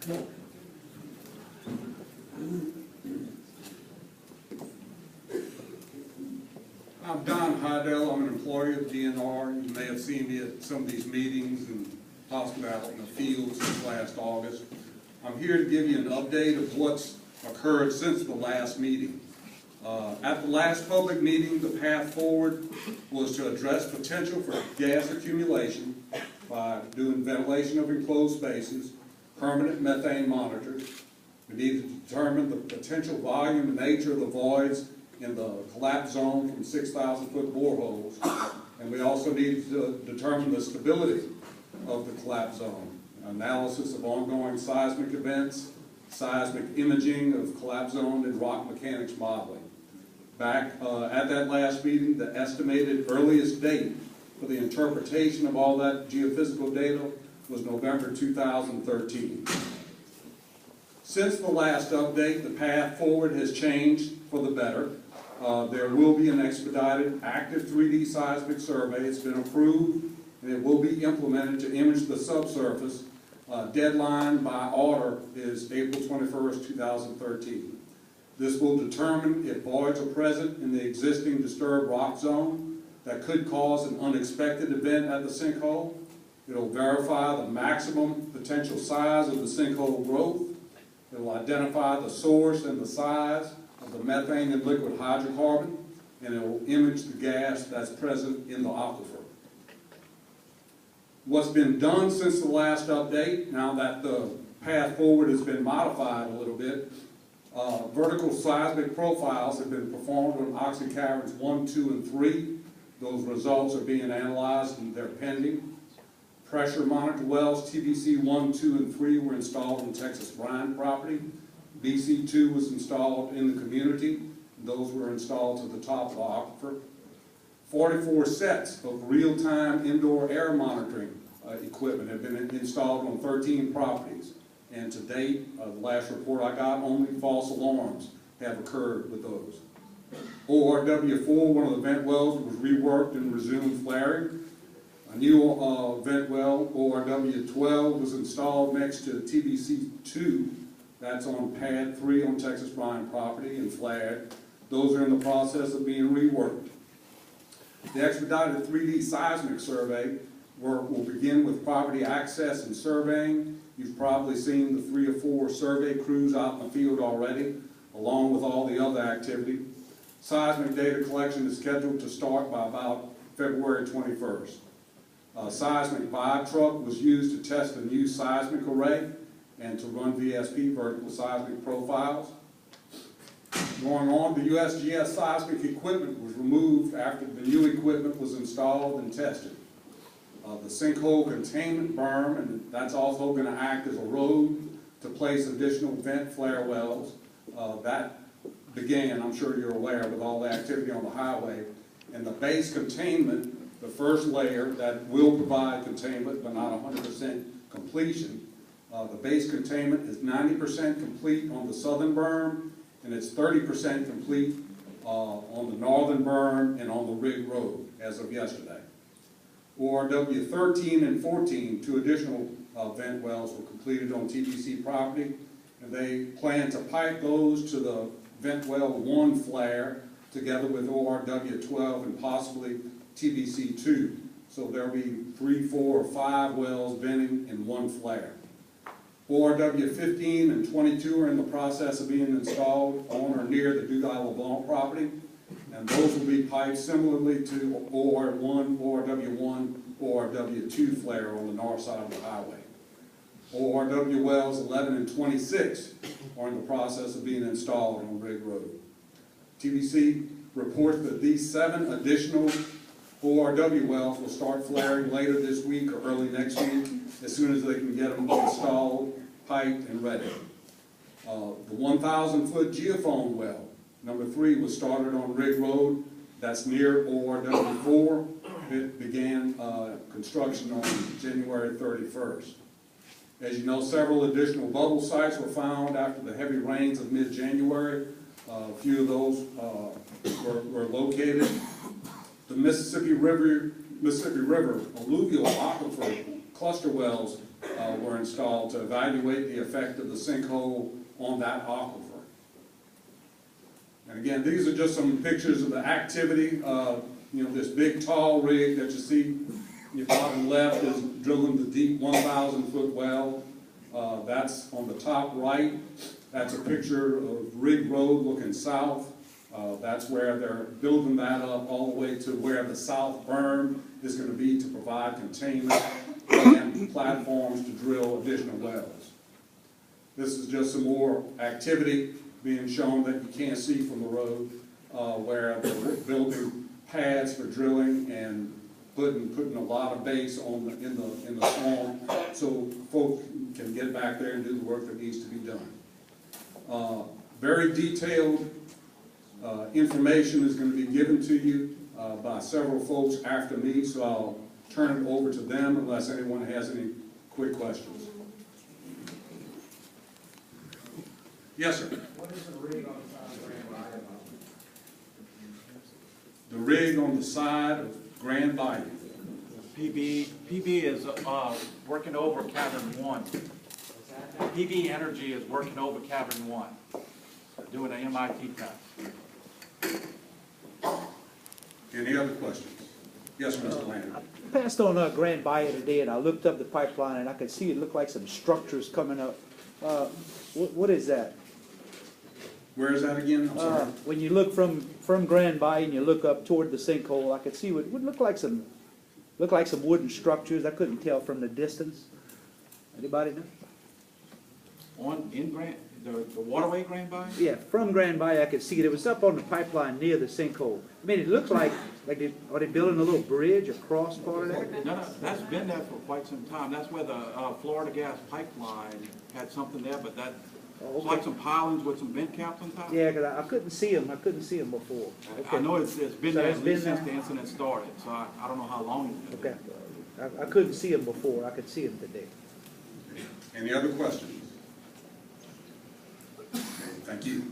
I'm Don Hydell. I'm an employee of DNR. You may have seen me at some of these meetings and possibly out in the field since last August. I'm here to give you an update of what's occurred since the last meeting. At the last public meeting, the path forward was to address potential for gas accumulation by doing ventilation of enclosed spaces, permanent methane monitors. We need to determine the potential volume and nature of the voids in the collapse zone from 6,000-foot boreholes. And we also need to determine the stability of the collapse zone. Analysis of ongoing seismic events, seismic imaging of collapse zone, and rock mechanics modeling. Back at that last meeting, the estimated earliest date for the interpretation of all that geophysical data was November 2013. Since the last update, the path forward has changed for the better. There will be an expedited active 3D seismic survey. It's been approved and it will be implemented to image the subsurface. Deadline by order is April 21st, 2013. This will determine if voids are present in the existing disturbed rock zone that could cause an unexpected event at the sinkhole. It will verify the maximum potential size of the sinkhole growth. It will identify the source and the size of the methane and liquid hydrocarbon, and it will image the gas that's present in the aquifer. What's been done since the last update, now that the path forward has been modified a little bit, vertical seismic profiles have been performed on Oxy Caverns 1, 2, and 3. Those results are being analyzed and they're pending. Pressure monitor wells, TBC 1, 2, and 3 were installed on Texas Brine property. BC 2 was installed in the community. Those were installed to the top of the aquifer. 44 sets of real-time indoor air monitoring equipment have been installed on 13 properties. And to date, the last report I got, only false alarms have occurred with those. ORW4, one of the vent wells, was reworked and resumed flaring. A new vent well, ORW12, was installed next to TBC2. That's on pad 3 on Texas Brine property and flared. Those are in the process of being reworked. The expedited 3D seismic survey work will begin with property access and surveying. You've probably seen the 3 or 4 survey crews out in the field already, along with all the other activity. Seismic data collection is scheduled to start by about February 21st. A seismic vibe truck was used to test a new seismic array and to run VSP, vertical seismic profiles. Going on, the USGS seismic equipment was removed after the new equipment was installed and tested. The sinkhole containment berm, and that's also going to act as a road to place additional vent flare wells. That began, I'm sure you're aware, with all the activity on the highway. And the base containment, the first layer that will provide containment but not 100% completion, the base containment is 90% complete on the southern berm, and it's 30% complete on the northern berm and on the rig road as of yesterday. ORW 13 and 14, 2 additional vent wells were completed on TBC property, and they plan to pipe those to the vent well 1 flare together with ORW 12 and possibly TBC 2. So there'll be 3, 4, or 5 wells venting in 1 flare. ORW 15 and 22 are in the process of being installed on or near the Dugas-LeBlanc property, and those will be piped similarly to OR1, ORW1, ORW2 flare on the north side of the highway. ORW wells 11 and 26 are in the process of being installed on Rig Road. TBC reports that these 7 additional ORW wells will start flaring later this week or early next week, as soon as they can get them installed, piped, and ready. The 1,000-foot geophone well, number 3, was started on Rig Road. That's near ORW4. It began construction on January 31st. As you know, several additional bubble sites were found after the heavy rains of mid-January. A few of those were located. The Mississippi River alluvial aquifer cluster wells were installed to evaluate the effect of the sinkhole on that aquifer. And again, these are just some pictures of the activity. This big tall rig that you see in your bottom left is drilling the deep 1,000-foot well. That's on the top right. That's a picture of Rig Road looking south. That's where they're building that up all the way to where the south berm is going to be to provide containment and platforms to drill additional wells. This is just some more activity being shown that you can't see from the road, where they're building pads for drilling and putting a lot of base on in the storm, so folks can get back there and do the work that needs to be done. Very detailed information is going to be given to you by several folks after me, so I'll turn it over to them unless anyone has any quick questions. Yes, sir. What is the rig on the side of Grand Bayou? The rig on the side of Grand Bayou. PB is working over Cavern 1. PB Energy is working over Cavern 1, doing an MIT test. Any other questions? Yes, Mr. Landry. I passed on Grand Bayou today, and I looked up the pipeline, and I could see it looked like some structures coming up. What is that? Where is that again? I'm sorry. When you look from Grand Bayou and you look up toward the sinkhole, I could see what would look like some wooden structures. I couldn't tell from the distance. Anybody know? In Grand, the waterway Grand Bayou? Yeah, from Grand Bayou, I could see it. It was up on the pipeline near the sinkhole. I mean, it looks like are they building a little bridge across part of that? No, that's been there for quite some time. That's where the Florida Gas Pipeline had something there, but that it's like some pilings with some vent caps on top. Yeah, because I couldn't see them. I couldn't see them before. I know it's been So there it's at been least since there? the incident started, so I don't know how long it's been. Okay. I couldn't see them before. I could see them today. Any other questions? Thank you.